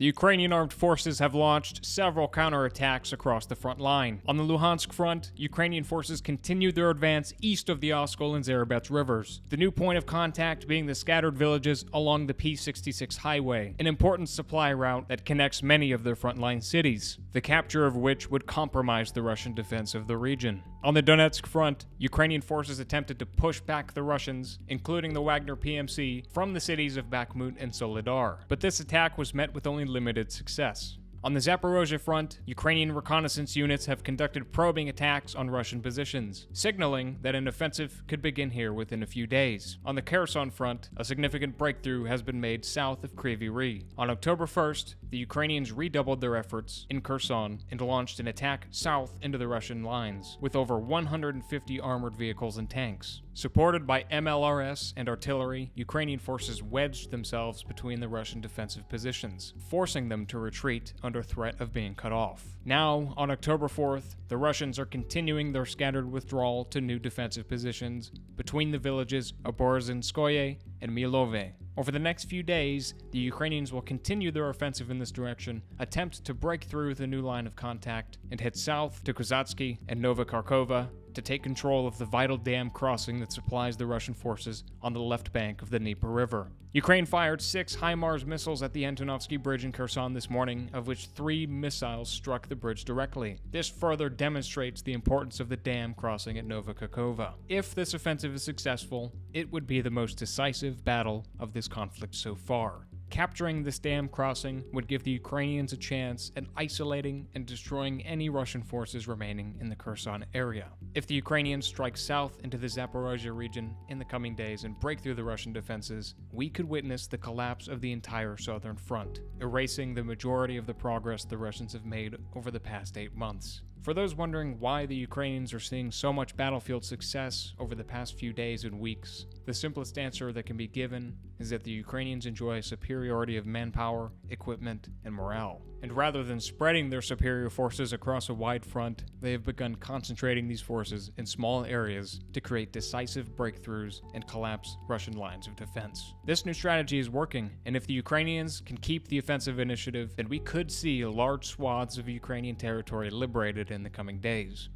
The Ukrainian armed forces have launched several counterattacks across the front line. On the Luhansk front, Ukrainian forces continued their advance east of the Oskil and Zherebets rivers, the new point of contact being the scattered villages along the P-66 highway, an important supply route that connects many of their frontline cities, the capture of which would compromise the Russian defense of the region. On the Donetsk front, Ukrainian forces attempted to push back the Russians, including the Wagner PMC, from the cities of Bakhmut and Soledar, but this attack was met with only limited success. On the Zaporozhe front, Ukrainian reconnaissance units have conducted probing attacks on Russian positions, signaling that an offensive could begin here within a few days. On the Kherson front, a significant breakthrough has been made south of Kryvyi Rih. On October 1st, the Ukrainians redoubled their efforts in Kherson and launched an attack south into the Russian lines, with over 150 armored vehicles and tanks. Supported by MLRS and artillery, Ukrainian forces wedged themselves between the Russian defensive positions, forcing them to retreat under threat of being cut off. Now, on October 4th, the Russians are continuing their scattered withdrawal to new defensive positions between the villages Oborzynskoye and Milove. Over the next few days, the Ukrainians will continue their offensive in this direction, attempt to break through the new line of contact, and head south to Kozatsky and Novokharkova to take control of the vital dam crossing that supplies the Russian forces on the left bank of the Dnieper River. Ukraine fired 6 HIMARS missiles at the Antonovsky Bridge in Kherson this morning, of which 3 missiles struck the bridge directly. This further demonstrates the importance of the dam crossing at Novokharkova. If this offensive is successful, it would be the most decisive battle of this conflict so far. Capturing this dam crossing would give the Ukrainians a chance at isolating and destroying any Russian forces remaining in the Kherson area. If the Ukrainians strike south into the Zaporozhe region in the coming days and break through the Russian defenses, we could witness the collapse of the entire southern front, erasing the majority of the progress the Russians have made over the past 8 months. For those wondering why the Ukrainians are seeing so much battlefield success over the past few days and weeks, the simplest answer that can be given is that the Ukrainians enjoy a superiority of manpower, equipment, and morale. And rather than spreading their superior forces across a wide front, they have begun concentrating these forces in small areas to create decisive breakthroughs and collapse Russian lines of defense. This new strategy is working, and if the Ukrainians can keep the offensive initiative, then we could see large swaths of Ukrainian territory liberated in the coming days.